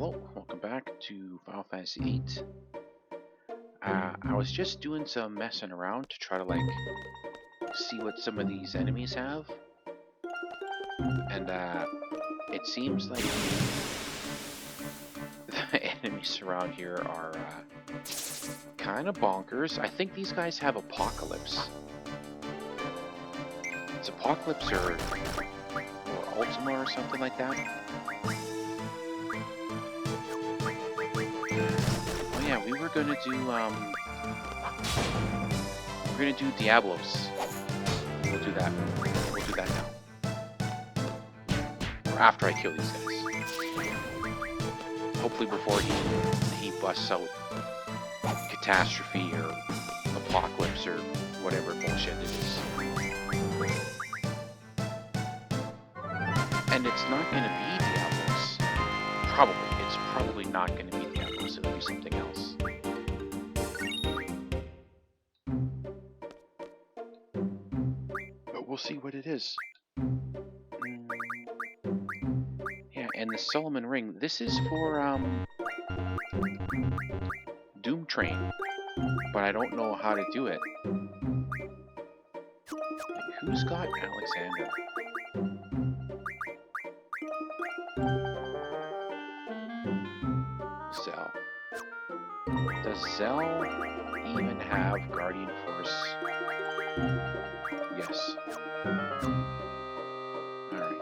Hello, welcome back to Final Fantasy VIII. I was just doing some messing around to try to see what some of these enemies have, and it seems like the enemies around here are kind of bonkers. I think these guys have Apocalypse. It's Apocalypse or Ultima or something like that. Oh yeah, we were gonna do Diablos. We'll do that. We'll do that now. Or after I kill these guys. Hopefully before he busts out Catastrophe or Apocalypse or whatever bullshit it is. And it's not gonna be Diablos. Probably. It's probably not gonna be Diablos. It'll be something else. But we'll see what it is. Yeah, and the Solomon Ring. This is for Doom Train, but I don't know how to do it. Who's got Alexander? Zell. Does Zell even have Guardian Force? Yes. Alright.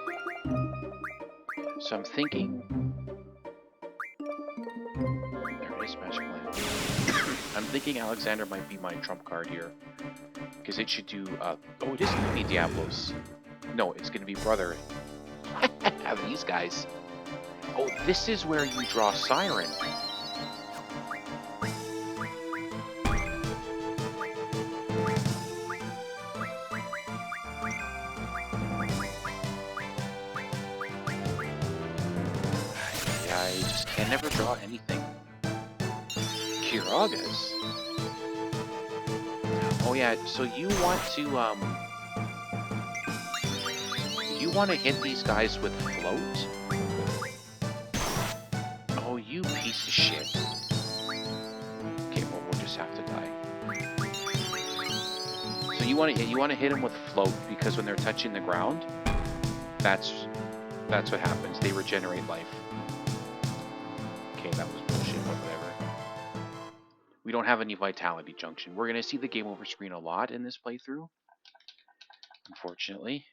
So I'm thinking... There is Magic Land. I'm thinking Alexander might be my trump card here. Because it should do... oh, it is going to be Diablos. No, it's going to be Brother. Have these guys. Oh, this is where you draw Siren. I just can never draw anything. Kiragas. Oh yeah, so you want to hit these guys with float? Oh, you piece of shit. Okay, well we'll just have to die. So you want to hit them with float because when they're touching the ground, that's what happens. They regenerate life. Okay, that was bullshit, but whatever. We don't have any Vitality Junction. We're going to see the game over screen a lot in this playthrough, unfortunately.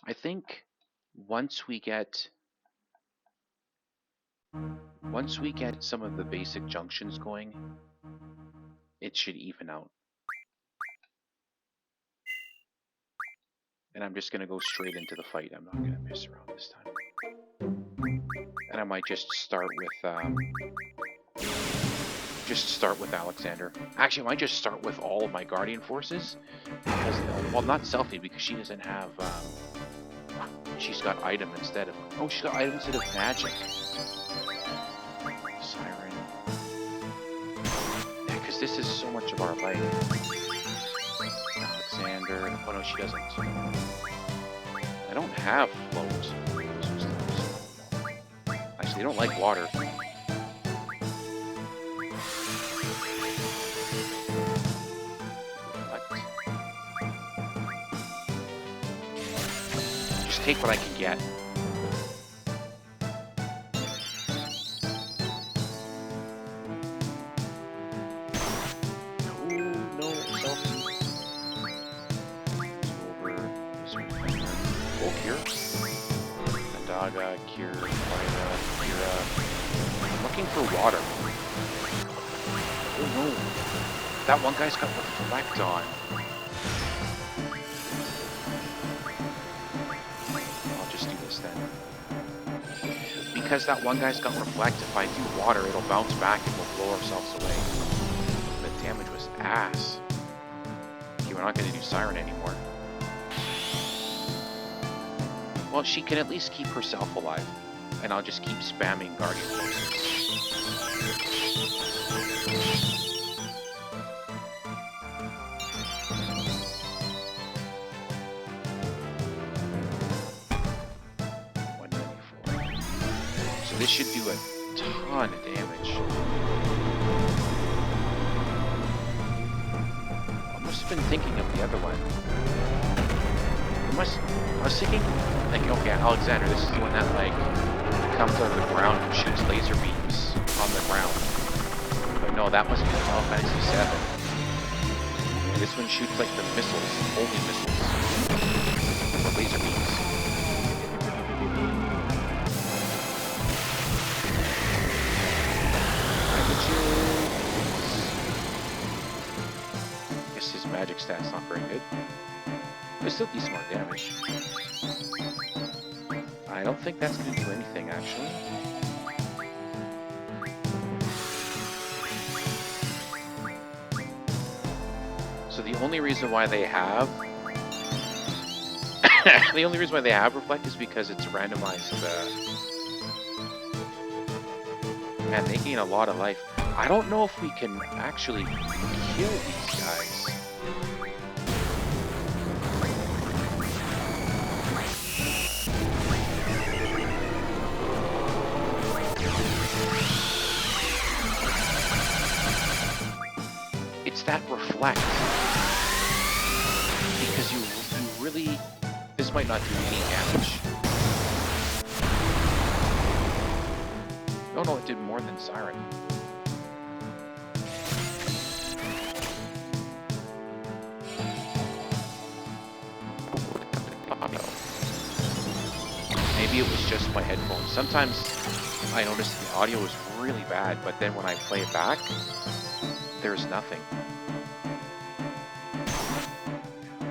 I think once we get some of the basic junctions going, it should even out. And I'm just going to go straight into the fight. I'm not going to mess around this time. And I might just start with Alexander. Actually, I might just start with all of my Guardian Forces. Because, well, not Selfie, because she doesn't have... she's got item instead of... Oh, she's got item instead of magic. Siren. Yeah, because this is so much of our life. Alexander. Oh, no, she doesn't. I don't have float. Actually, they don't like water. Just take what I can get. No, selfie. Oh, Kira. Daga, Kira, Kira. I'm looking for water. Oh no. That one guy's got Reflect on. I'll just do this then. Because that one guy's got Reflect, if I do water, it'll bounce back and we'll blow ourselves away. The damage was ass. Okay, we're not going to do Siren anymore. Well, she can at least keep herself alive. And I'll just keep spamming Guardian Forces. This should do a ton of damage. I must have been thinking of the other one. I was thinking, like, okay, Alexander, this is the one that, like, comes out of the ground and shoots laser beams on the ground. But no, that must be Final Fantasy VII. This one shoots, like, the missiles, only missiles. Or laser beams. Guess his magic stat's not very good. But still decent amount of damage. I don't think that's going to do anything, actually. So the only reason why they have... the only reason why they have Reflect is because it's randomized. And they gain a lot of life. I don't know if we can actually kill these guys. It's that Reflect. Because you really... This might not do any damage. No, it did more than Siren. Maybe it was just my headphones. Sometimes I notice the audio is really bad, but then when I play it back, there's nothing.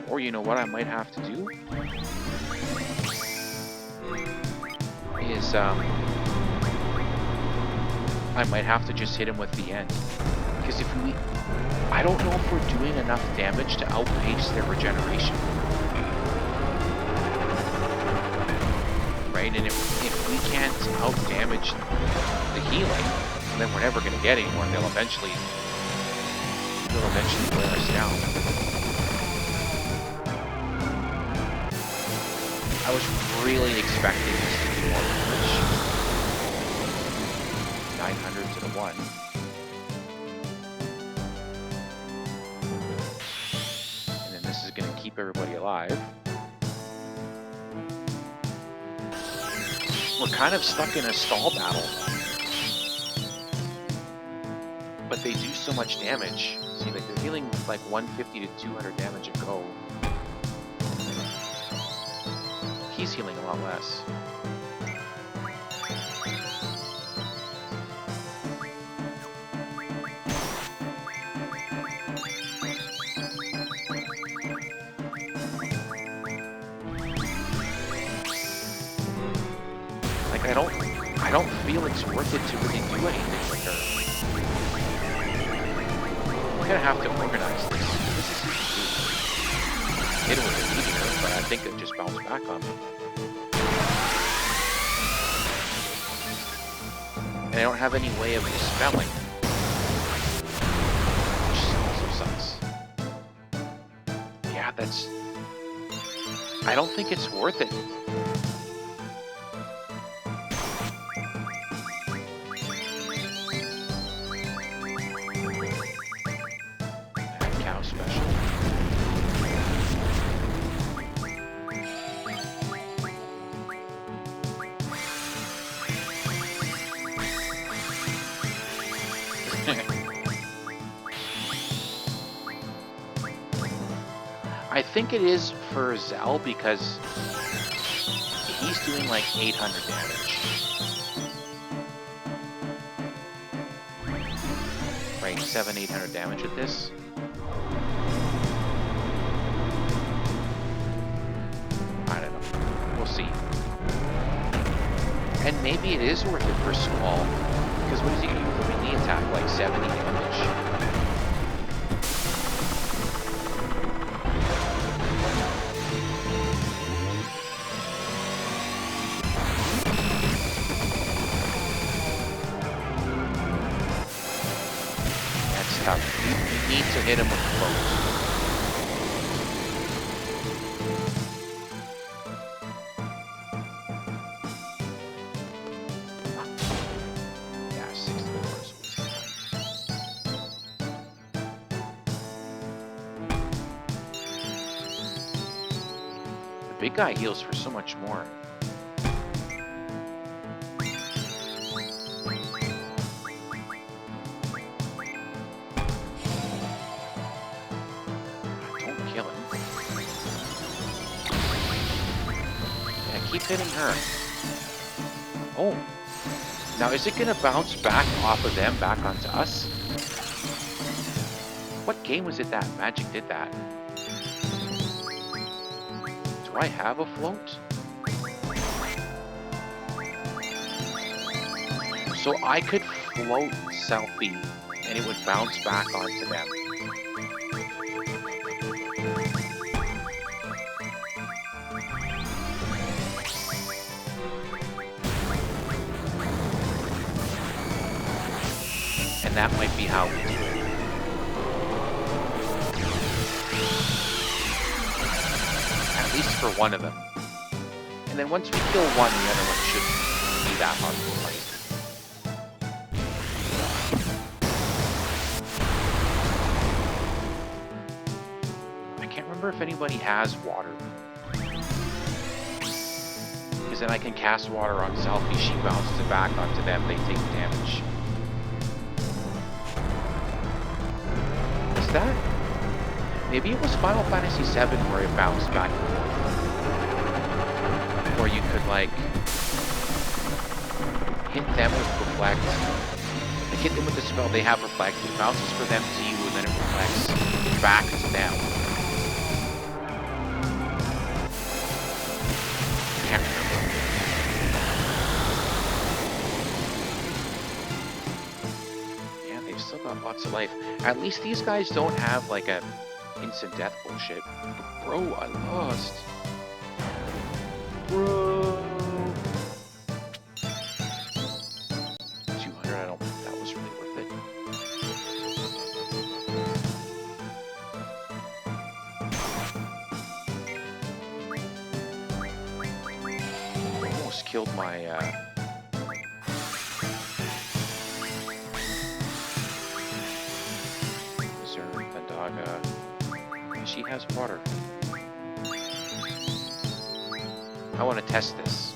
Or you know what I might have to do? Is, I might have to just hit him with the end. Because if we... I don't know if we're doing enough damage to outpace their regeneration. Right? And if we can't out-damage the healing, then we're never going to get anywhere. They'll eventually wear us down. I was really expecting this to be more damage. 900 to the 1. And then this is going to keep everybody alive. We're kind of stuck in a stall battle. But they do so much damage. See, like they're dealing like 150 to 200 damage a go. He's healing a lot less. I don't feel it's worth it to really do anything with her. We're gonna have to organize this. This is easy. Hit it with a meteor, but I think it just bounced back on me. And I don't have any way of dispelling, which also sucks. Yeah, that's... I don't think it's worth it. I think it is for Zell because he's doing like 800 damage. Right, 700-800 damage at this. I don't know. We'll see. And maybe it is worth it for Squall. Because what is he going to do for a melee attack? Like 70 damage? You need to hit him with close. guy heals for so much more. Don't kill him. Yeah, keep hitting her. Oh. Now, is it going to bounce back off of them back onto us? What game was it that Magic did that? Do I have a float? So I could float Selfie and it would bounce back onto them. And that might be how we do it. At least for one of them. And then once we kill one, the other one shouldn't be that hard to fight. I can't remember if anybody has water. Because then I can cast water on Selfie, she bounces it back onto them, they take damage. Is that? Maybe it was Final Fantasy VII where it bounced back and forth. Or you could, like, hit them with Reflect. Like, hit them with the spell, they have Reflect, it bounces for them to you, and then it reflects back to them. Can't remember. Yeah, they've still got lots of life. At least these guys don't have, like, a instant death bullshit. Bro, I lost. Bro. 200, I don't think that was really worth it. Almost killed my, Vendaga. She has water. I want to test this.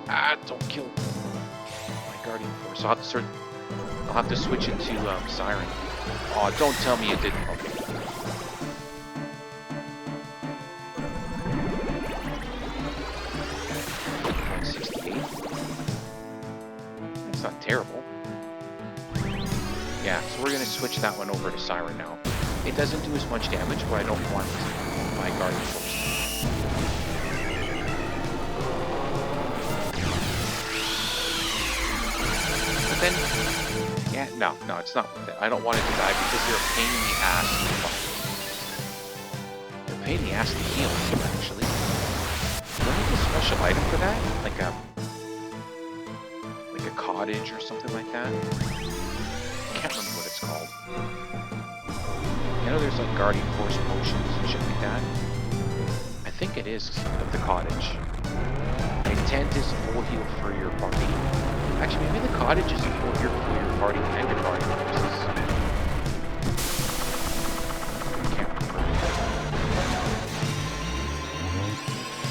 Ah, don't kill my Guardian Force. I'll have to switch it to Siren. Oh, don't tell me it didn't. Okay. That's not terrible. Yeah, so we're gonna switch that one over to Siren now. It doesn't do as much damage, but I don't want my Guardian Force. But then, yeah, no, it's not worth it. I don't want it to die because they're a pain in the ass to fight. They're a pain in the ass to heal, actually. Do I need a special item for that? Like a cottage or something like that? I can't remember what it's called. I know there's like Guardian Force potions and shit like that. I think it is the cottage. Intent is full heal for your party. Actually, maybe the cottage is a full heal for your party and your Guardian Forces. I can't remember.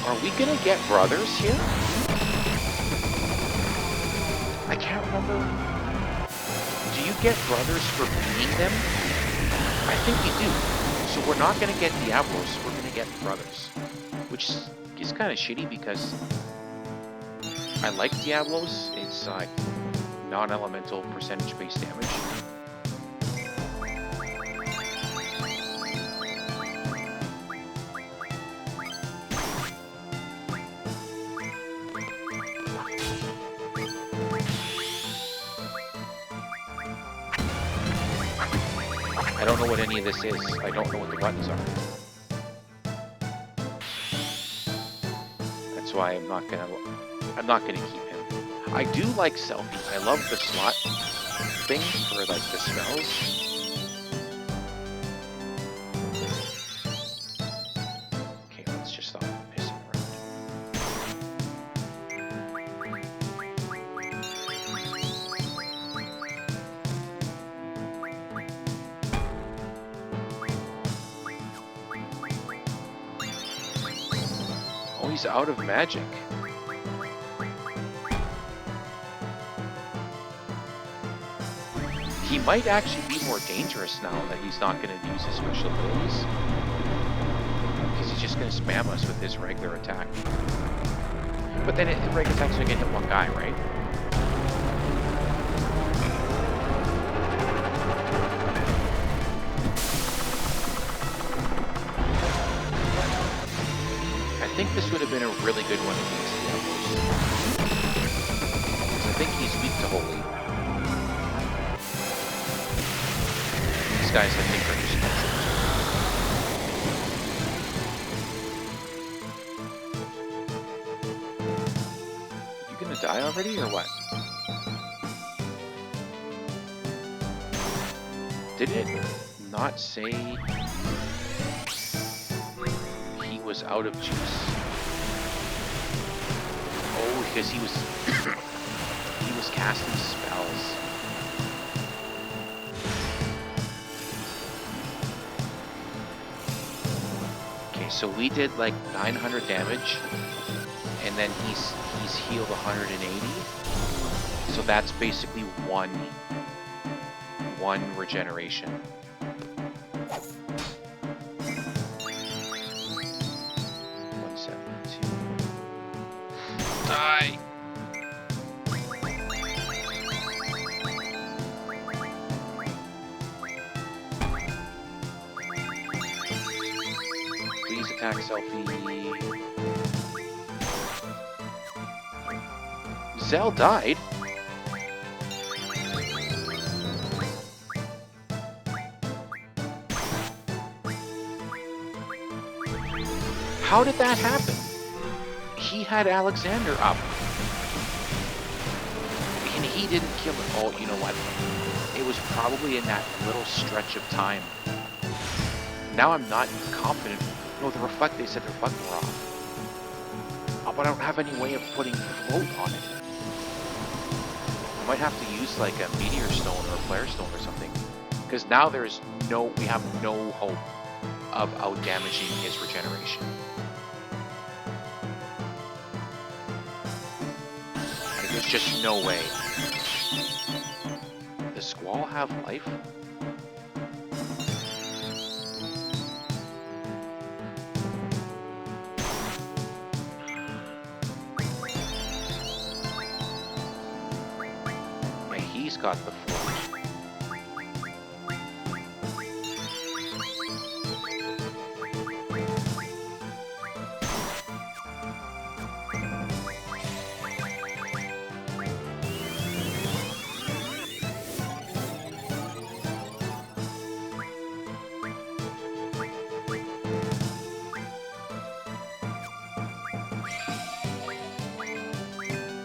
Are we gonna get brothers here? I can't remember. Do you get brothers for beating them? I think you do. So we're not going to get Diablos, we're going to get brothers. Which is kind of shitty because I like Diablos. It's non-elemental percentage-based damage. I don't know what any of this is. I don't know what the buttons are. That's why I'm not gonna keep him. I do like Selfie. I love the slot things for like the spells. Okay, let's just stop pissing around. he's out of magic. He might actually be more dangerous now that he's not going to use his special abilities. Because he's just going to spam us with his regular attack. But then the regular attack's going to hit one guy, right? I think this would have been a really good one against the Diablos. Because I think he's weak to Holy. These guys, I think, are just You gonna die already, or what? Did it not say he was out of juice? Oh, because he was he was casting spells. Okay, so we did like 900 damage, and then he's healed 180. So that's basically one regeneration. Die! Please attack Selfie. Zell died? How did that happen? He had Alexander up. And he didn't kill it. Oh, you know what? It was probably in that little stretch of time. Now I'm not confident. No, the reflect, they said the reflect were off. Oh, but I don't have any way of putting float on it. I might have to use like a meteor stone or a flare stone or something. Because now we have no hope of out-damaging his regeneration. There's just no way. Does Squall have life? Yeah, he's got the floor.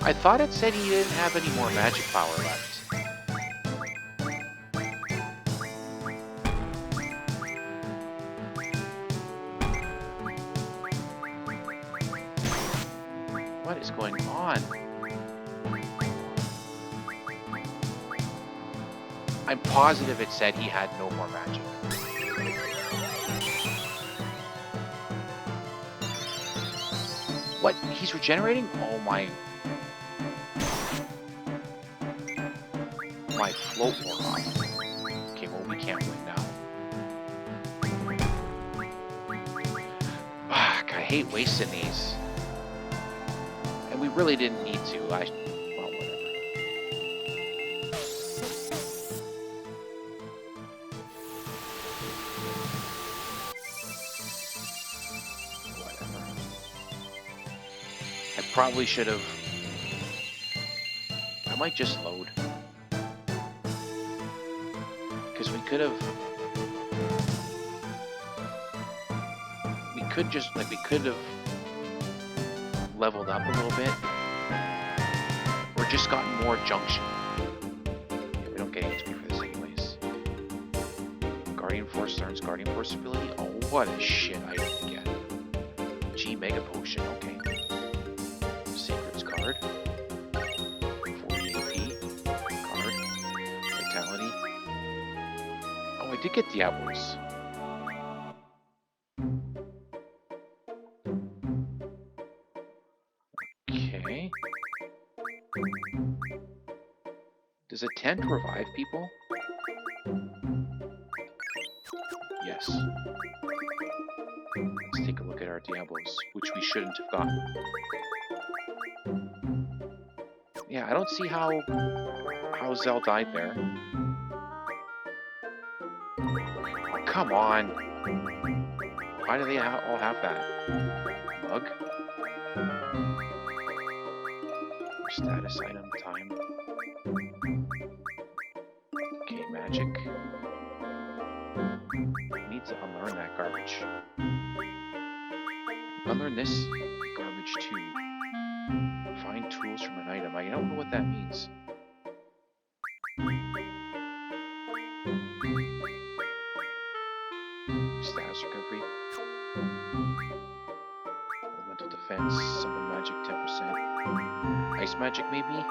I thought it said he didn't have any more magic power left. What is going on? I'm positive it said he had no more magic. What? He's regenerating? Oh my... My float wore off. Okay, well, we can't win now. Fuck, I hate wasting these. And we really didn't need to. Well, whatever. Whatever. I probably should have... I might just load. Because we could have... We could have leveled up a little bit. Or just gotten more junction. Yeah, we don't get HP for this anyways. Guardian Force turns Guardian Force ability. Oh, what a shit item to get. G Mega Potion, okay. Secrets card. 40 AP. Card. Vitality. Oh, I did get Diablos. Okay. Does a tent revive people? Yes. Let's take a look at our Diablos, which we shouldn't have gotten. Yeah, I don't see how Zell died there. Oh, come on! Why do they all have that? Mug? Status item, time. Okay, magic. We need to unlearn that garbage. Unlearn this garbage too. Find tools from an item. I don't know what that means. Status recovery. Elemental defense. Summon magic 10%. Ice magic maybe?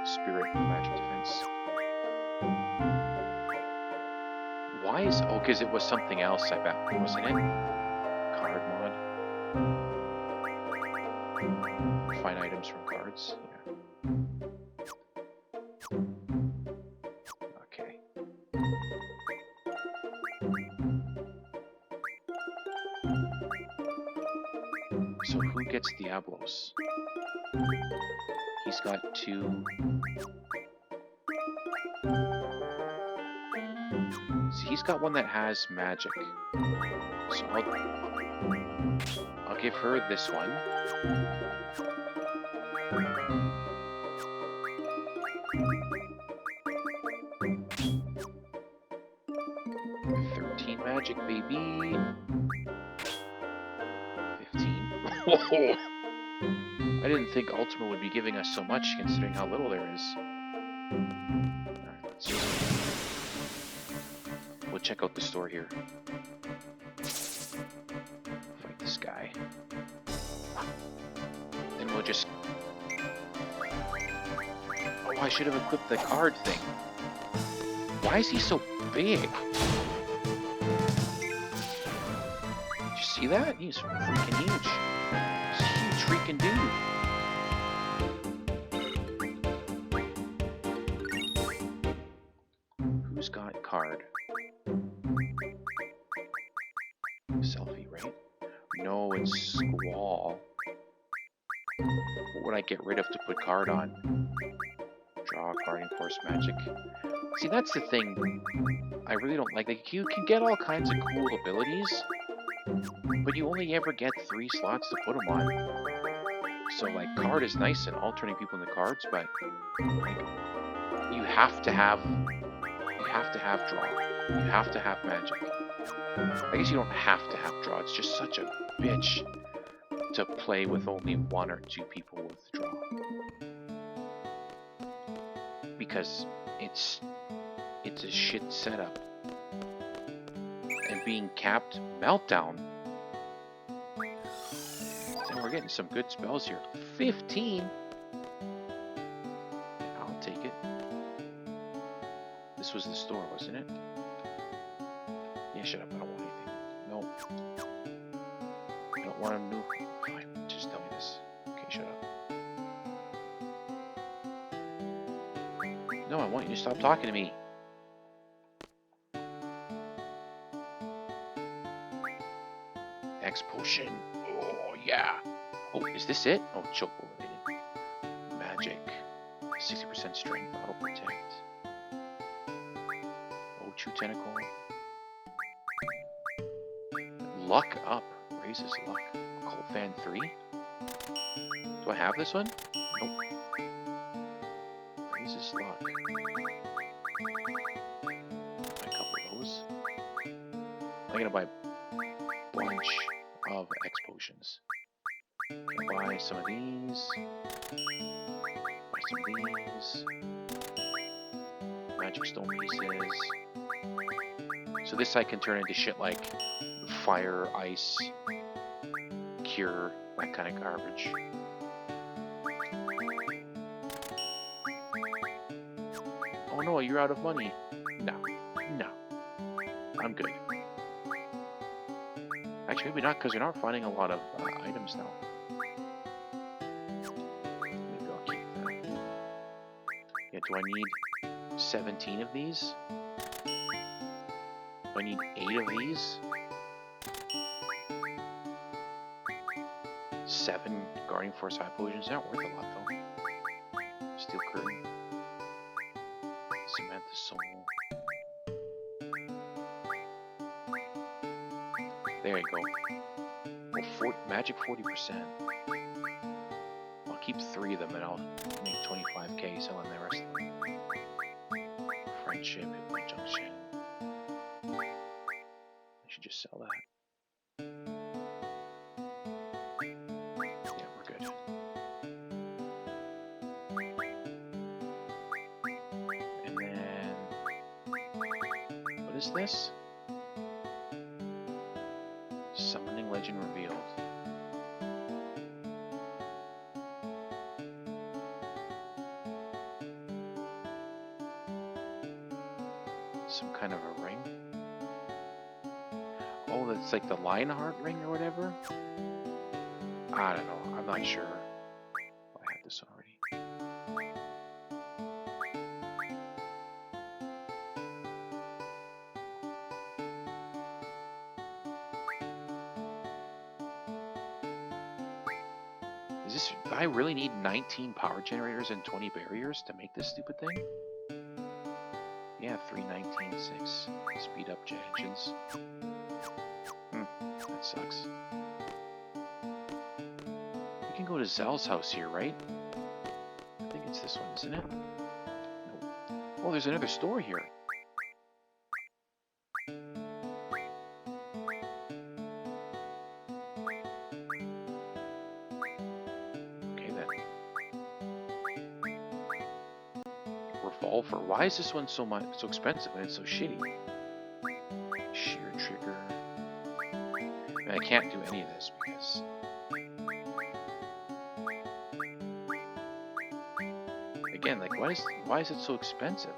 Spirit magic defense. Why is... Oh, because it was something else, I bet. Wasn't it? Card mod. Find items from cards. Yeah. Okay. So who gets Diablos? He's got 2... See, he's got one that has magic. So I'll give her this one. Magic, baby. 15. Whoa! I didn't think Ultima would be giving us so much, considering how little there is. Alright, let's just... We'll check out the store here. Fight this guy. Then we'll just... Oh, I should have equipped the card thing. Why is he so big? See that? He's freaking huge. He's a huge freaking dude. Who's got card? Selfie, right? No, it's Squall. What would I get rid of to put card on? Draw, card, enforce magic. See, that's the thing I really don't like. Like, you can get all kinds of cool abilities, but you only ever get 3 slots to put them on. So, like, card is nice and all, turning people into cards, but, like, you have to have draw. You have to have magic. I guess you don't have to have draw. It's just such a bitch to play with only 1 or 2 people with draw. Because it's a shit setup. And being capped meltdown. And we're getting some good spells here. 15. I'll take it. This was the store, wasn't it? Yeah, shut up. I don't want anything. No. I don't want a new... Fine, just tell me this. Okay, shut up. No, I want you to stop talking to me. X potion. Oh, yeah. Oh, is this it? Oh, choke related. Magic. 60% strength. Auto protect. Oh, chew tentacle. Luck up. Raises luck. Cold fan 3. Do I have this one? Nope. Raises luck. Buy a couple of those. I'm gonna buy a bunch of X potions. Buy some of these. Buy some of these. Magic stone pieces. So this I can turn into shit like fire, ice, cure, that kind of garbage. Oh no, you're out of money. No. No. I'm good. Actually, maybe not, because you're not finding a lot of items now. There we go. do I need 17 of these? Do I need 8 of these? 7 Guardian Force High Potions? Not worth a lot though. Steel Curtain. Samantha Soul. There you go. Well, magic 40%. I'll keep 3 of them and I'll make 25k selling the rest of them. Friendship, Junction. I should just sell that. Yeah, we're good. And then, what is this? Summoning Legend Revealed. Some kind of a ring. Oh, that's like the Lionheart ring or whatever? I don't know. I'm not sure. Oh, I had this already. Is this... I really need 19 power generators and 20 barriers to make this stupid thing? Yeah, 319.6. Speed up jet engines. That sucks. We can go to Zell's house here, right? I think it's this one, isn't it? Nope. Oh, there's another store here. Okay then. Revolver. Why is this one so expensive and it's so shitty? Shear trigger. I can't do any of this because again, like why is it so expensive?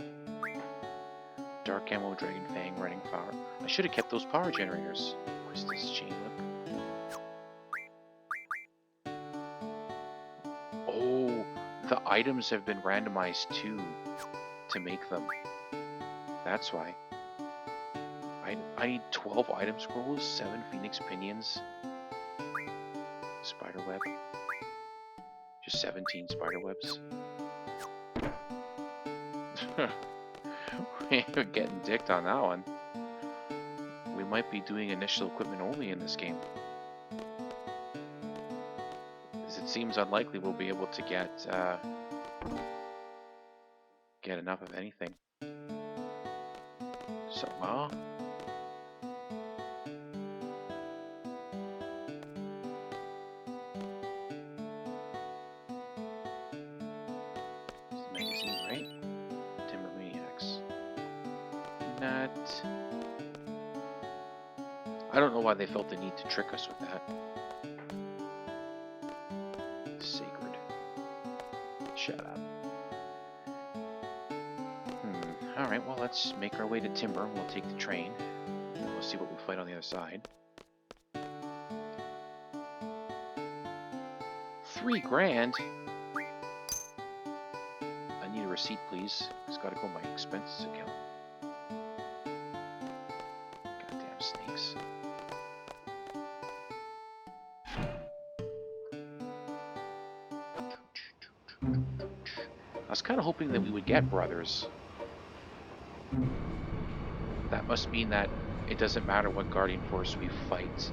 Dark ammo, dragon fang, running power. I should have kept those power generators. Where's this chain whip? Oh, the items have been randomized too to make them. That's why. I need 12 item scrolls, 7 phoenix pinions, spider web, just 17 spider webs. We're getting dicked on that one. We might be doing initial equipment only in this game, as it seems unlikely we'll be able to get enough of anything. So, well. I don't know why they felt the need to trick us with that. Sacred. Shut up. Alright, well, let's make our way to Timber. We'll take the train. And we'll see what we fight on the other side. 3 grand? I need a receipt, please. It's gotta go in my expenses account. Goddamn snakes. I was kind of hoping that we would get brothers. That must mean that it doesn't matter what Guardian Force we fight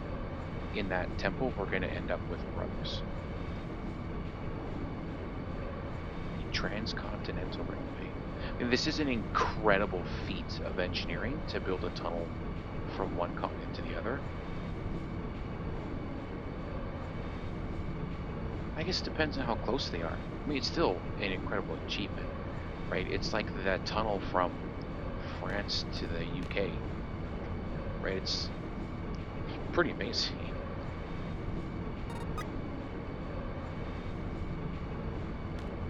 in that temple, we're going to end up with brothers. The Transcontinental Railway. And this is an incredible feat of engineering to build a tunnel from one continent to the other. I guess it depends on how close they are. I mean, it's still an incredible achievement, right? It's like that tunnel from France to the UK, right? It's pretty amazing.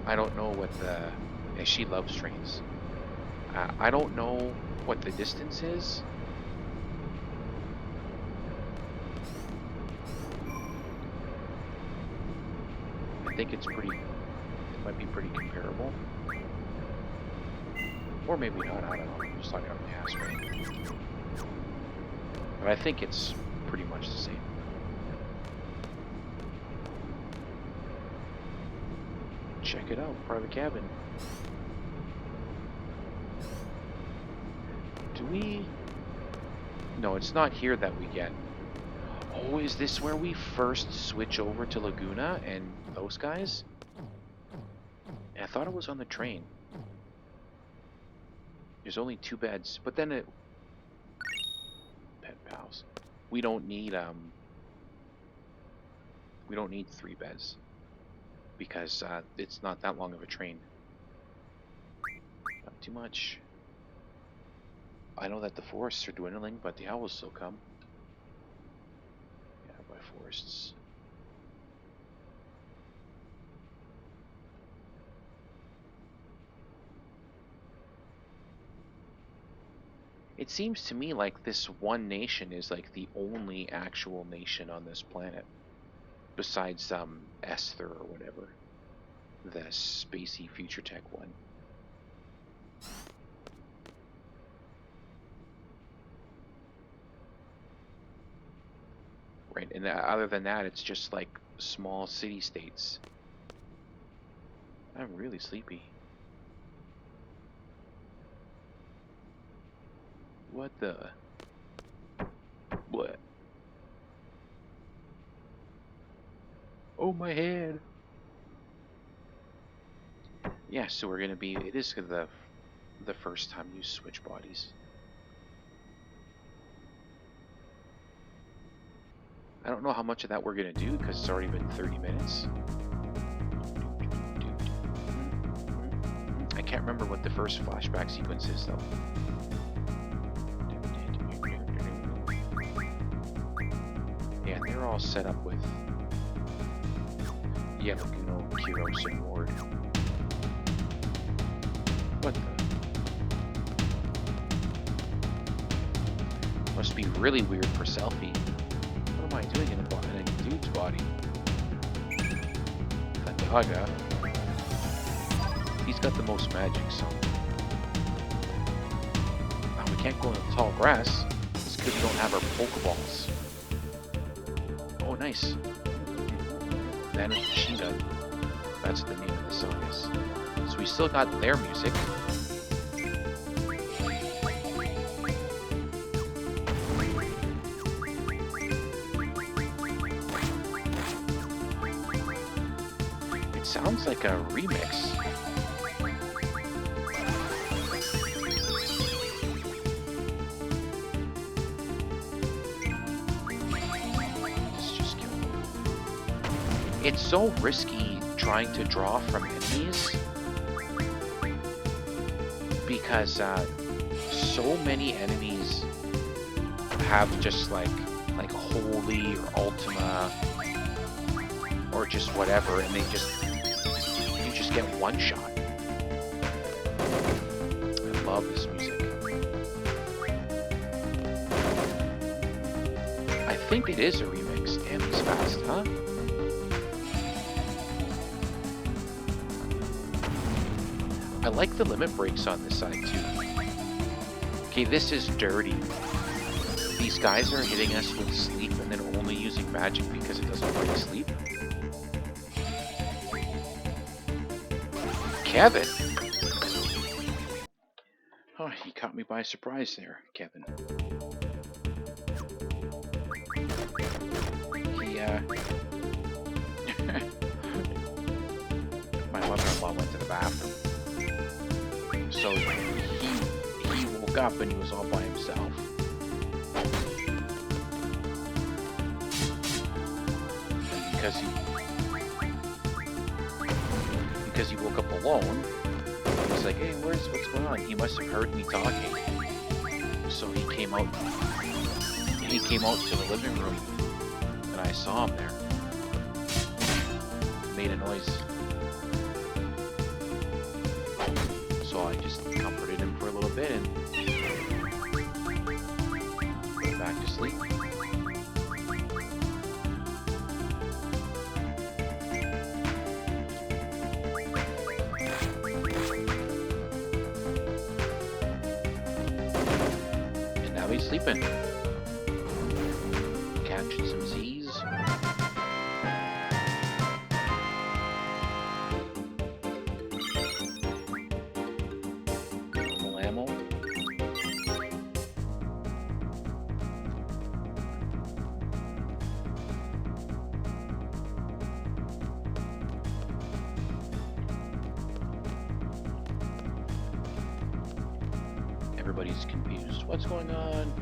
I don't know what the... Yeah, she loves trains. I don't know what the distance is. I think it's pretty... It might be pretty comparable. Or maybe not, I don't know. I'm just talking about the ass, right? But I think it's pretty much the same. Check it out, private cabin. Do we... No, it's not here that we get. Oh, is this where we first switch over to Laguna and those guys? I thought it was on the train. There's only 2 beds, but then it... Pet pals. We don't need, we don't need 3 beds. Because, it's not that long of a train. Not too much. I know that the forests are dwindling, but the owls still come. Yeah, by forests. It seems to me like this one nation is like the only actual nation on this planet. Besides, Esther or whatever. The spacey future tech one. Right, and other than that, it's just like small city states. I'm really sleepy. What the? What? Oh, my head. Yeah, so we're gonna be. It is the first time you switch bodies. I don't know how much of that we're gonna do because it's already been 30 minutes. I can't remember what the first flashback sequence is though. Yeah, they're all set up with Laguna, Kiros, and Ward. What the? Must be really weird for selfie. What am I doing in a dude's body? Kataga. He's got the most magic, so... Oh, we can't go in the tall grass. It's because we don't have our Pokeballs. Oh, nice. Vanished Machine Gun. That's the name of the song is. So we still got their music. It sounds like a remix. It's so risky trying to draw from enemies because so many enemies have just like Holy or Ultima or just whatever, and you just get one shot. I love this music. I think it is a remix. Damn, he's fast, huh? I like the limit breaks on this side too. Okay, this is dirty. These guys are hitting us with sleep and then only using magic because it doesn't break sleep. Kevin! Oh, he caught me by surprise there, Kevin. He, my mother-in-law went to the bathroom. So he woke up and he was all by himself. And because he woke up alone, he was like, hey, what's going on? He must have heard me talking. So he came out to the living room and I saw him there. He made a noise. So I just comforted him for a little bit and put him back to sleep. sleeping. Catching some Z's. Normal ammo. Everybody's confused. What's going on?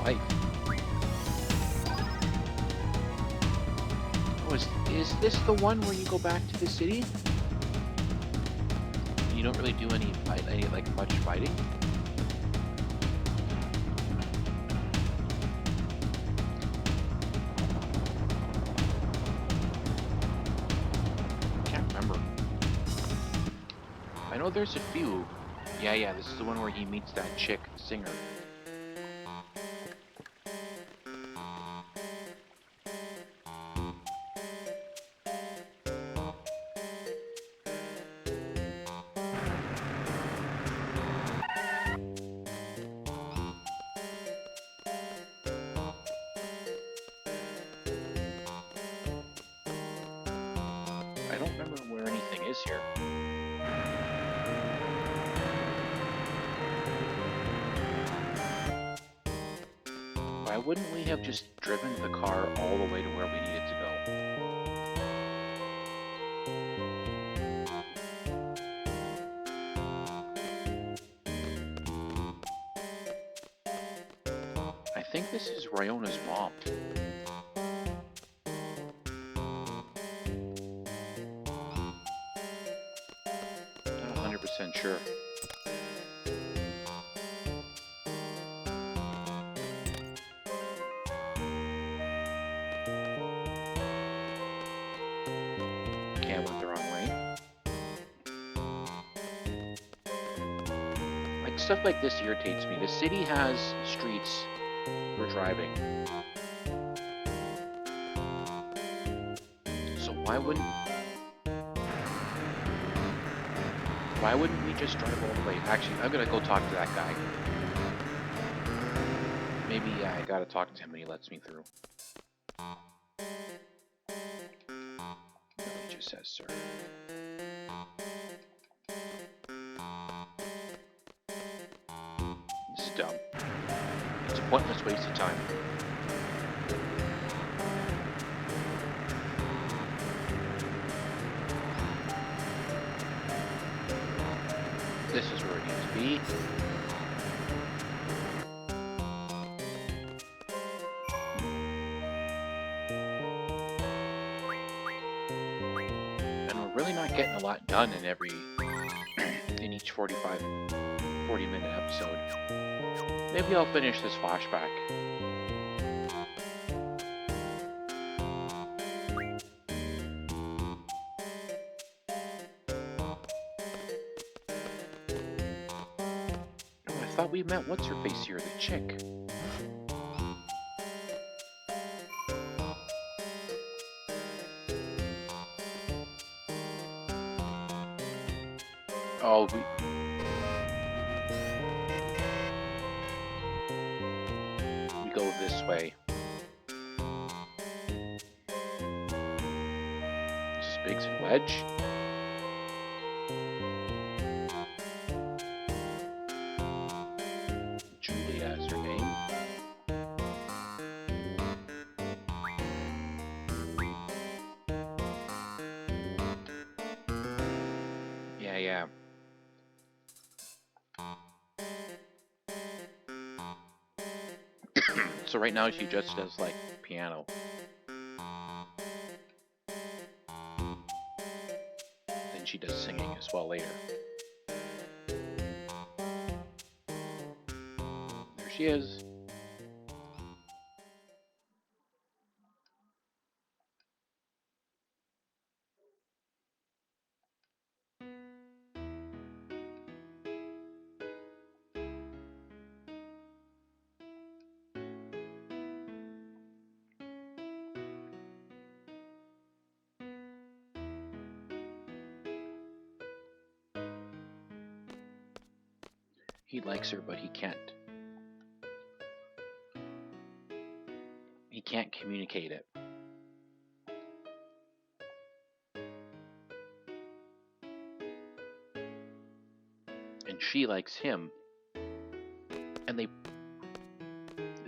Life. Oh, is this the one where you go back to the city? You don't really do any much fighting? Can't remember. I know there's a few. Yeah, this is the one where he meets that chick singer. I don't remember where anything is here. Why wouldn't we have just driven the car all the way to where we needed to go? I think this is Ryona's mom. Not 100% sure. Cam went the wrong way. Like, stuff like this irritates me. The city has streets for driving. So why wouldn't we just drive all the way? Actually, I'm gonna go talk to that guy. Maybe I gotta talk to him and he lets me through. No, he just says, sir. This is dumb. It's a pointless waste of time. This is where it needs to be. And we're really not getting a lot done in each 40-minute episode. Maybe I'll finish this flashback. Oh, I thought we met what's-her-face here, the chick. Oh, we go this way. This is Biggs and Wedge. Julia is her name. Yeah. So right now she just does like piano. Then she does singing as well later. There she is. He likes her, but he can't. He can't communicate it. And she likes him. And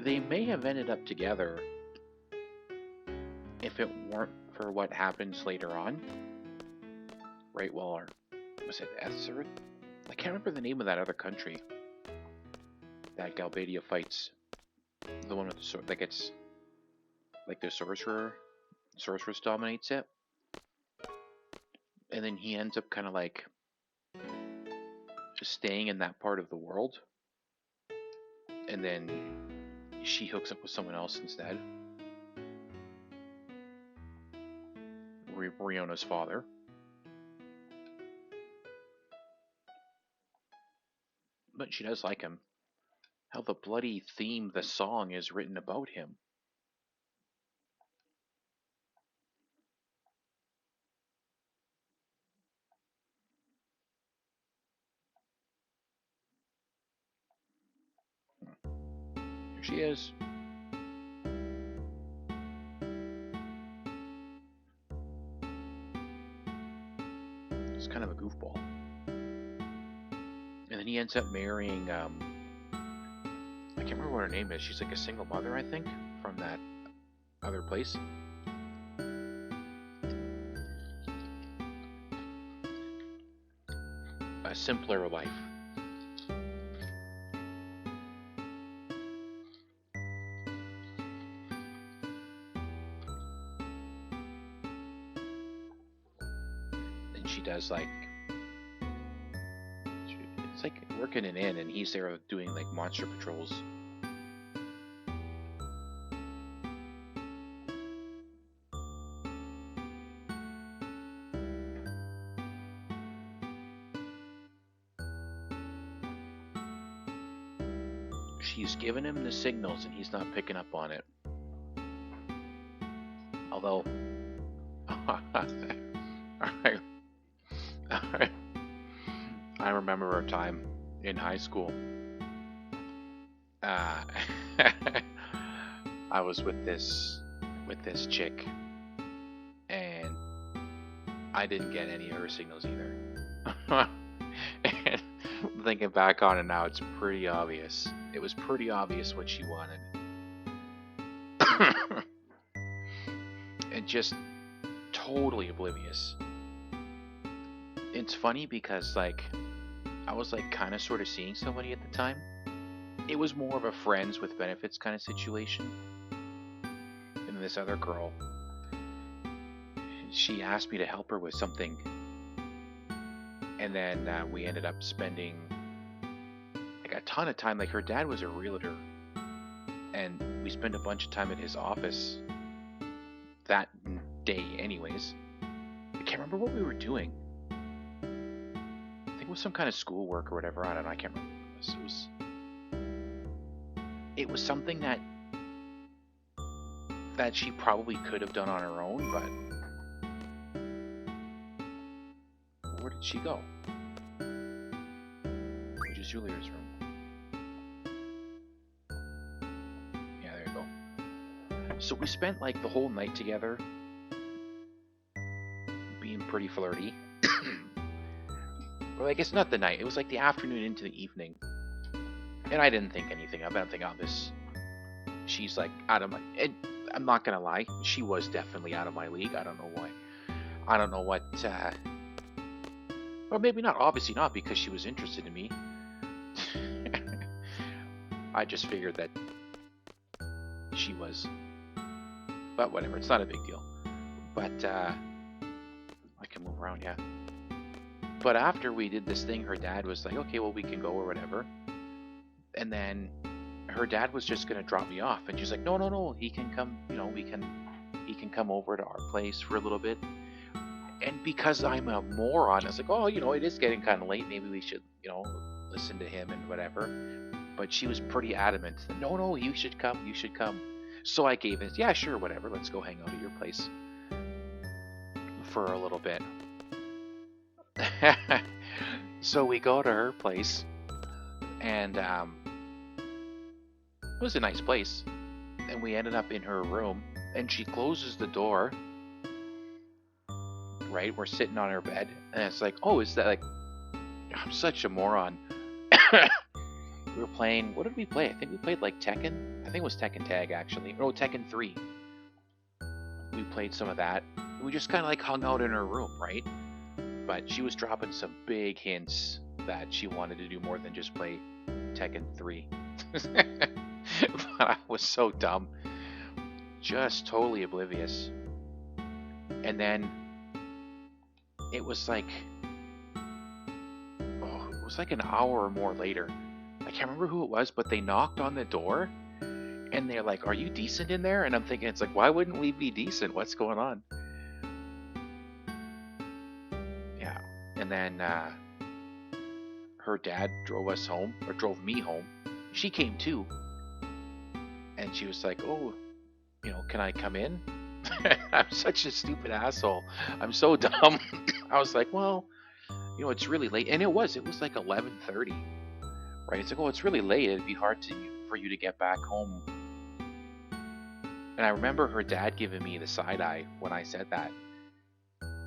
they may have ended up together if it weren't for what happens later on. Right, well, was it Ether? I can't remember the name of that other country that Galbadia fights. The one with the sword that gets, like, the sorceress dominates it. And then he ends up kind of like just staying in that part of the world. And then she hooks up with someone else instead. Riona's father. But she does like him. How the bloody theme, the song is written about him. Here she is. It's kind of a goofball. And then he ends up marrying, I can't remember what her name is. She's like a single mother, I think, from that other place. A simpler life. And she does like, it's like working an inn, and he's there doing like monster patrols. She's giving him the signals and he's not picking up on it. Although, alright. I remember a time in high school. I was with this chick, and I didn't get any of her signals either. And thinking back on it now, it's pretty obvious. It was pretty obvious what she wanted. And just totally oblivious. It's funny because, like, I was like kind of sort of seeing somebody at the time. It was more of a friends with benefits kind of situation. And this other girl, she asked me to help her with something. And then we ended up spending like a ton of time. Like, her dad was a realtor, and we spent a bunch of time at his office that day anyways. I can't remember what we were doing. I think it was some kind of schoolwork or whatever. I don't know. I can't remember what it was. It was something that she probably could have done on her own, but where did she go? Which is Julia's room. Yeah, there you go. So we spent like the whole night together, being pretty flirty. Well, I guess not the night. It was like the afternoon into the evening. And I didn't think anything of it. I'm thinking, oh, she's like out of my... And I'm not going to lie. She was definitely out of my league. I don't know why. I don't know what... Or maybe not. Obviously not, because she was interested in me. I just figured that she was. But whatever. It's not a big deal. But, I can move around, yeah. But after we did this thing, her dad was like, okay, well, we can go or whatever. And then her dad was just going to drop me off. And she's like, no, he can come, he can come over to our place for a little bit. And because I'm a moron, I was like, oh, it is getting kind of late. Maybe we should, listen to him and whatever. But she was pretty adamant. No, you should come. So I gave it, yeah, sure, whatever. Let's go hang out at your place for a little bit. So we go to her place. And it was a nice place. And we ended up in her room, and she closes the door. Right, we're sitting on her bed, and it's like, oh, is that like? I'm such a moron. We were playing. What did we play? I think we played like Tekken. I think it was Tekken Tag actually. No, Tekken 3. We played some of that. We just kind of like hung out in her room, right? But she was dropping some big hints that she wanted to do more than just play Tekken 3. But I was so dumb, just totally oblivious. And then it was like, oh, it was like an hour or more later. I can't remember who it was, but they knocked on the door and they're like, "Are you decent in there?" And I'm thinking, it's like, why wouldn't we be decent? What's going on? Yeah. And then her dad drove us home, or drove me home. She came too, and she was like, "Oh, can I come in?" I'm such a stupid asshole. I'm so dumb. I was like, well, it's really late, and it was like 11:30, right? It's like, oh, it's really late. It'd be hard for you to get back home. And I remember her dad giving me the side eye when I said that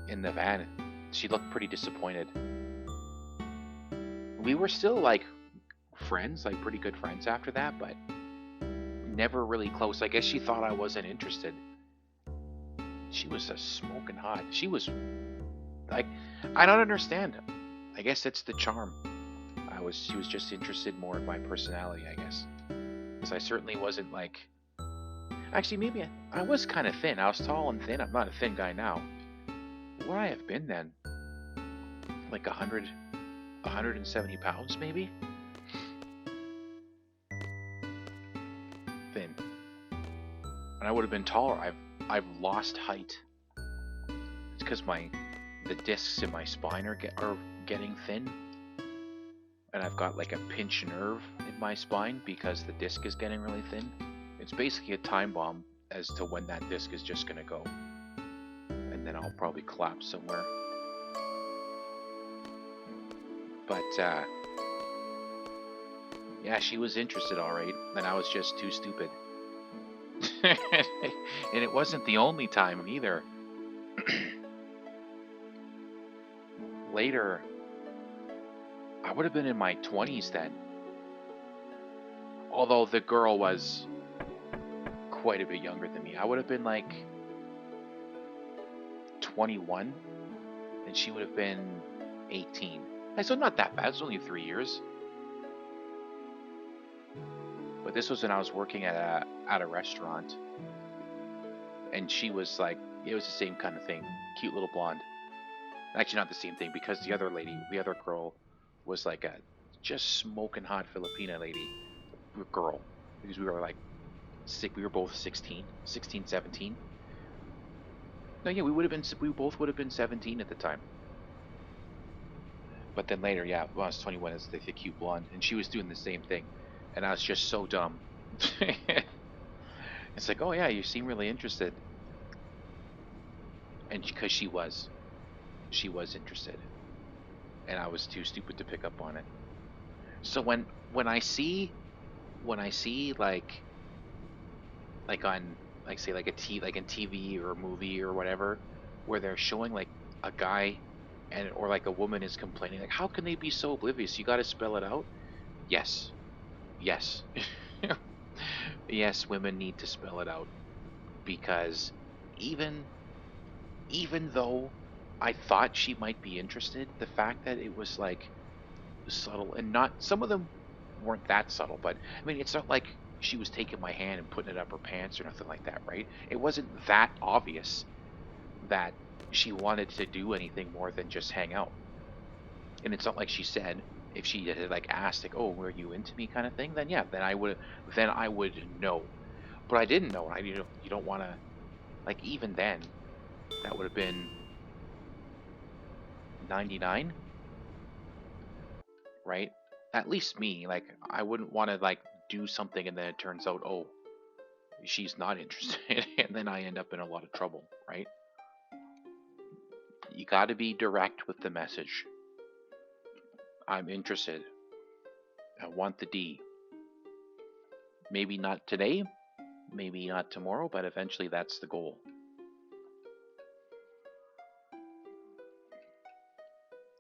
in the van. She looked pretty disappointed. We were still like friends, like pretty good friends after that, but never really close. I guess she thought I wasn't interested. She was a smoking hot. She was like, I don't understand. I guess it's the charm. She was just interested more in my personality, I guess. Because I certainly wasn't like, actually maybe I was kind of thin. I was tall and thin. I'm not a thin guy now. What would I have been then? Like 170 pounds maybe? Thin. And I would have been taller. I've lost height. It's because the discs in my spine are getting thin, and I've got like a pinched nerve in my spine because the disc is getting really thin. It's basically a time bomb as to when that disc is just gonna go, and then I'll probably collapse somewhere. But yeah, she was interested, all right, and I was just too stupid. And it wasn't the only time either. Later, I would have been in my 20s then. Although the girl was quite a bit younger than me. I would have been like 21, and she would have been 18. So not that bad. It's only 3 years. But this was when I was working at a restaurant, and she was like, it was the same kind of thing. Cute little blonde. Actually, not the same thing, because the other girl was like a just smoking hot Filipina lady. Girl. Because we were like, we were both 16, 17. No, yeah, we both would have been 17 at the time. But then later, yeah, when I was 21, it's the cute blonde, and she was doing the same thing, and I was just so dumb. It's like, oh yeah, you seem really interested, and because she was interested, and I was too stupid to pick up on it. So when I see like on, like, say, like like in TV or a movie or whatever, where they're showing like a guy or like a woman is complaining, like, how can they be so oblivious? You got to spell it out. Yes, yes. Yes, women need to spell it out, because even though I thought she might be interested, the fact that it was like subtle, and not, some of them weren't that subtle, but I mean, it's not like she was taking my hand and putting it up her pants or nothing like that, right? It wasn't that obvious that she wanted to do anything more than just hang out. And it's not like she said, if she had like asked, like, oh, were you into me, kind of thing, then yeah, then I would know. But I didn't know. You don't want to, like, even then, that would have been 99, right? At least me, like, I wouldn't want to like do something and then it turns out, oh, she's not interested, and then I end up in a lot of trouble, right? You got to be direct with the message. I'm interested. I want the D. Maybe not today, maybe not tomorrow, but eventually that's the goal.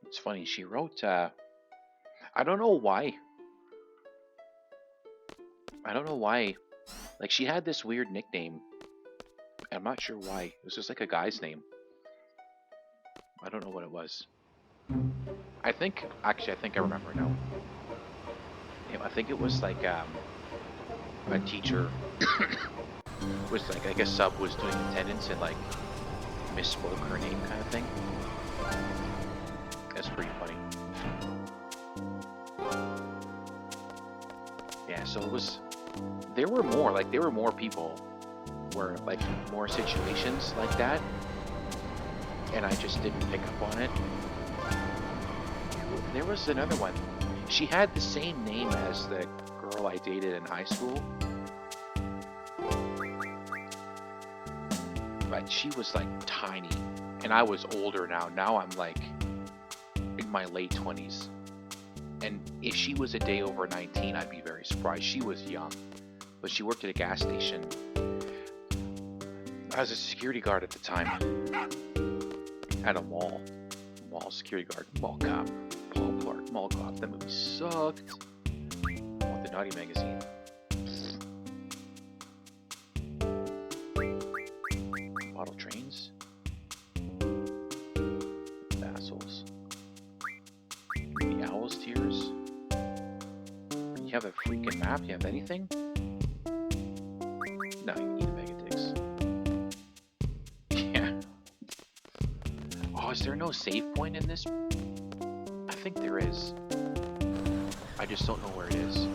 It's funny, she wrote, I don't know why. I don't know why. Like, she had this weird nickname. I'm not sure why. It was just like a guy's name. I don't know what it was. I think I remember now. I think it was like a teacher was like, I guess sub was doing attendance and like misspoke her name kind of thing. That's pretty funny. Yeah, so it was, there were more people where like more situations like that, and I just didn't pick up on it. There was another one. She had the same name as the girl I dated in high school, but she was like tiny, and I was older now. Now I'm like in my late 20s, and if she was a day over 19, I'd be very surprised. She was young, but she worked at a gas station. I was a security guard at the time at a mall security guard, mall cop. Paul Blart, Mall Cop. That movie sucked. Oh, the Naughty Magazine. Model trains. Assholes. The Owl's Tears. You have a freaking map? You have anything? No, you need a Megatix. Yeah. Oh, is there no save point in this? I think there is. I just don't know where it is.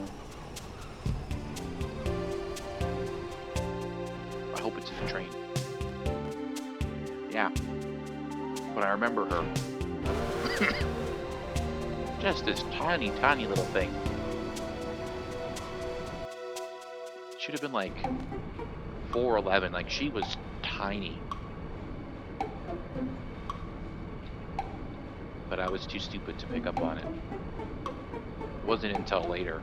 I hope it's in the train. Yeah. But I remember her. Just this tiny, tiny little thing. Should have been like 4'11". Like, she was tiny. But I was too stupid to pick up on it. It wasn't until later.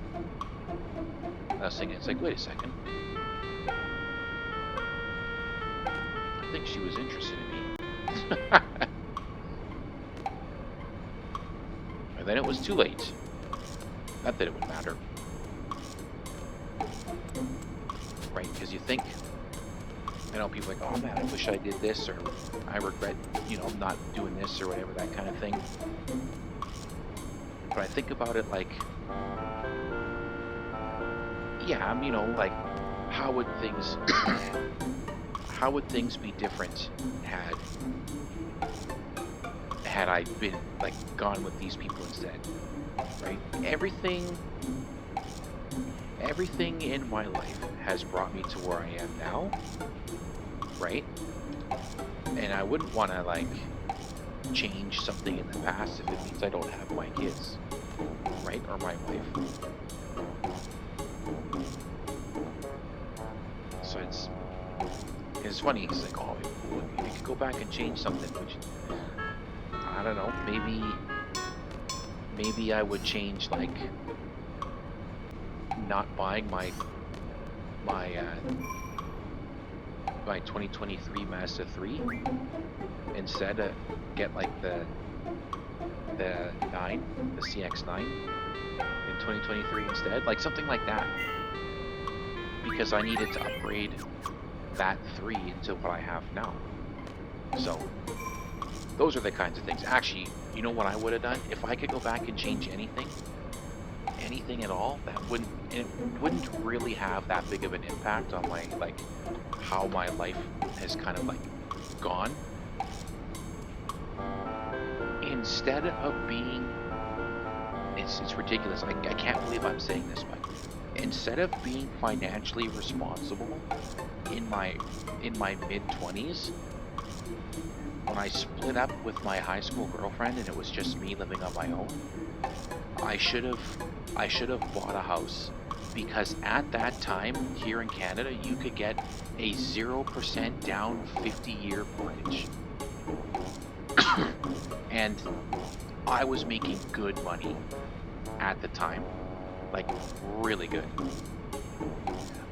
I was thinking, it's like, wait a second. I think she was interested in me. And then it was too late. Not that it would matter. Right, because you think, I know people are like, oh man, I wish I did this, or I regret, not doing this, or whatever, that kind of thing. But I think about it like, yeah, like, how would things be different had I been, like, gone with these people instead, right? Everything in my life has brought me to where I am now, right? And I wouldn't want to, like, change something in the past if it means I don't have my kids, right? Or my wife. So it's funny, it's like, oh, if you could go back and change something, which, I don't know, maybe I would change, like, not buying my 2023 Mazda 3, instead get like the 9, the CX-9 in 2023 instead, like something like that, because I needed to upgrade that 3 into what I have now. So those are the kinds of things. Actually, you know what I would have done if I could go back and change anything at all? It wouldn't really have that big of an impact on my, like, how my life has kind of, like, gone. Instead of being, it's ridiculous. I can't believe I'm saying this, but instead of being financially responsible in my mid-20s, when I split up with my high school girlfriend and it was just me living on my own, I should have bought a house, because at that time here in Canada you could get a 0% down 50-year mortgage. And I was making good money at the time. like really good.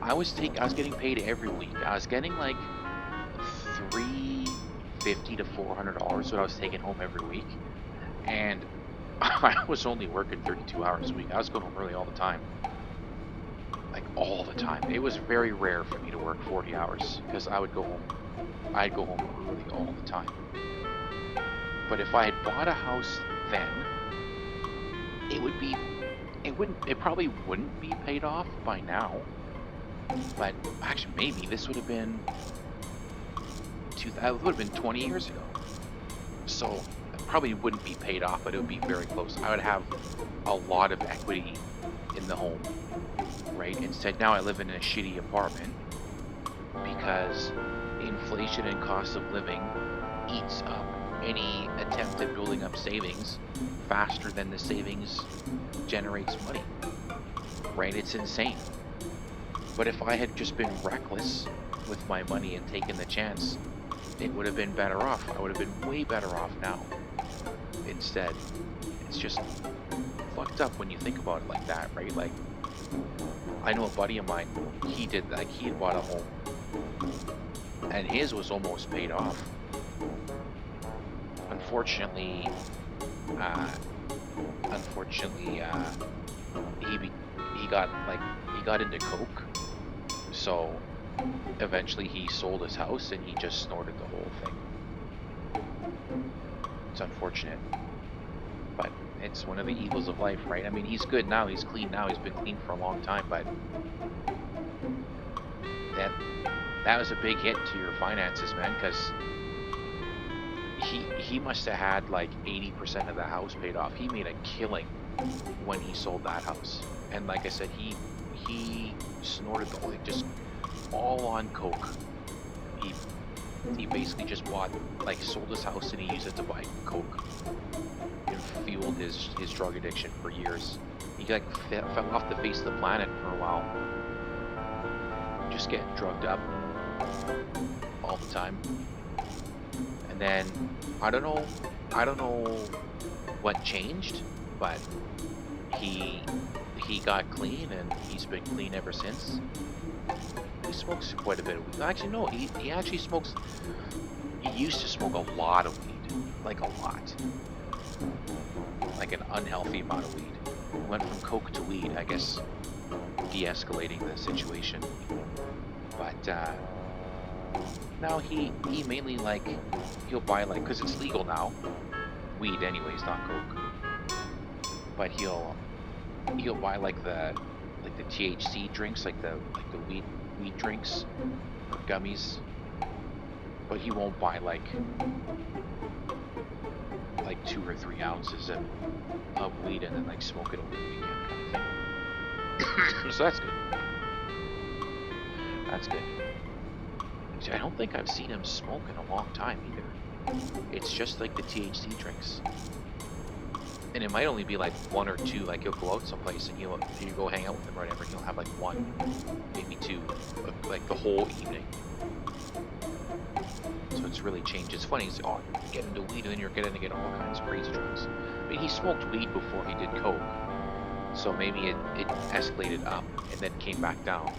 I was getting paid every week. I was getting like $350 to $400 what I was taking home every week, and I was only working 32 hours a week. I was going home early all the time, like all the time. It was very rare for me to work 40 hours because I'd go home early all the time. But if I had bought a house then, it would be, it probably wouldn't be paid off by now. But actually, maybe this would have been it would have been 20 years ago. So it probably wouldn't be paid off, but it would be very close. I would have a lot of equity in the home, right? Instead, now I live in a shitty apartment because inflation and cost of living eats up any attempt at building up savings faster than the savings generates money, right? It's insane. But if I had just been reckless with my money and taken the chance, it would have been better off. I would have been way better off now. Instead, it's just fucked up when you think about it like that, right? Like, I know a buddy of mine, he had bought a home, and his was almost paid off. Unfortunately, uh, he got into coke, so eventually he sold his house and he just snorted the whole thing. It's unfortunate, but it's one of the evils of life, right? I mean, he's good now, he's clean now, he's been clean for a long time, but that was a big hit to your finances, man, because he must have had like 80% of the house paid off. He made a killing when he sold that house, and like I said, he snorted the whole, like, just all on coke. He basically just sold his house and he used it to buy coke. It fueled his drug addiction for years. He fell off the face of the planet for a while, just getting drugged up all the time. And then I don't know what changed, but he got clean and he's been clean ever since. He smokes quite a bit of weed. Actually, no, he actually smokes. He used to smoke a lot of weed, like a lot, like an unhealthy amount of weed. Went from coke to weed, I guess, de-escalating the situation. But now he mainly he'll buy because it's legal now, weed anyways, not coke. But he'll buy the THC drinks, like the weed drinks or gummies, but he won't buy like 2 or 3 ounces of weed and then smoke it over the weekend kind of thing. So that's good. That's good. Actually, I don't think I've seen him smoke in a long time either. It's just like the THC drinks. And it might only be like 1 or 2, like you'll go out someplace and you go hang out with him or whatever, and he'll have like 1, maybe 2, like the whole evening. So it's really changed. It's funny, get into weed and then you're getting to get all kinds of crazy drugs. I mean, he smoked weed before he did coke, so maybe it escalated up and then came back down.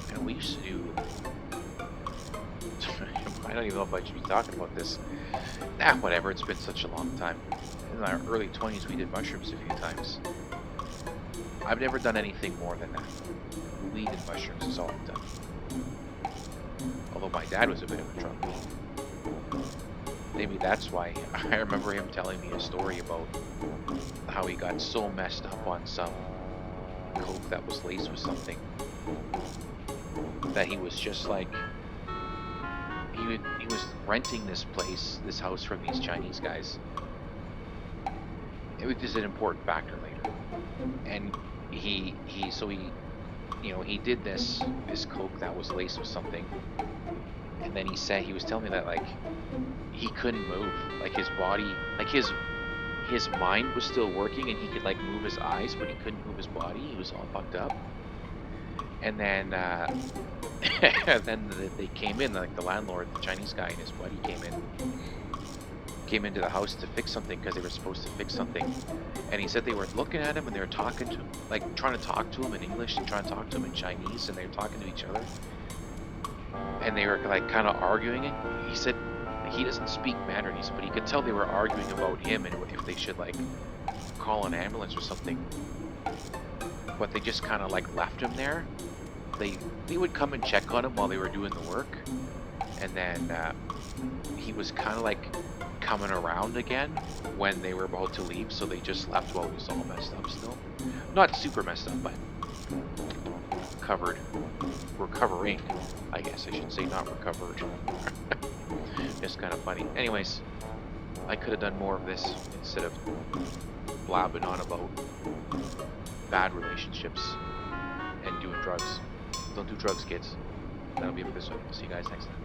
And we used to do, I don't even know if I should be talking about this. Whatever, it's been such a long time. In our early 20s, we did mushrooms a few times. I've never done anything more than that. Weed and mushrooms is all I've done. Although my dad was a bit of a drunk. Maybe that's why I remember him telling me a story about how he got so messed up on some coke that was laced with something that he was just he was renting this house from these Chinese guys. It was an important factor later. And he did this coke that was laced with something. And then he was telling me that he couldn't move, his body, his mind was still working and he could move his eyes, but he couldn't move his body. He was all fucked up. And then then they came in, the landlord, the Chinese guy, and his buddy came in, came into the house to fix something because they were supposed to fix something. And he said they were looking at him and they were talking to him, like trying to talk to him in English and trying to talk to him in Chinese, and they were talking to each other. And they were like kind of arguing. He said he doesn't speak Mandarin, but he could tell they were arguing about him and if they should like call an ambulance or something. But they just kind of like left him there. They would come and check on him while they were doing the work, and then he was kind of like coming around again when they were about to leave, so they just left while he was all messed up still. Not super messed up, but recovering, I guess I should say, not recovered. It's kind of funny. Anyways, I could have done more of this instead of blabbing on about bad relationships and doing drugs. Don't do drugs, kids. That'll be it for this one. See you guys next time.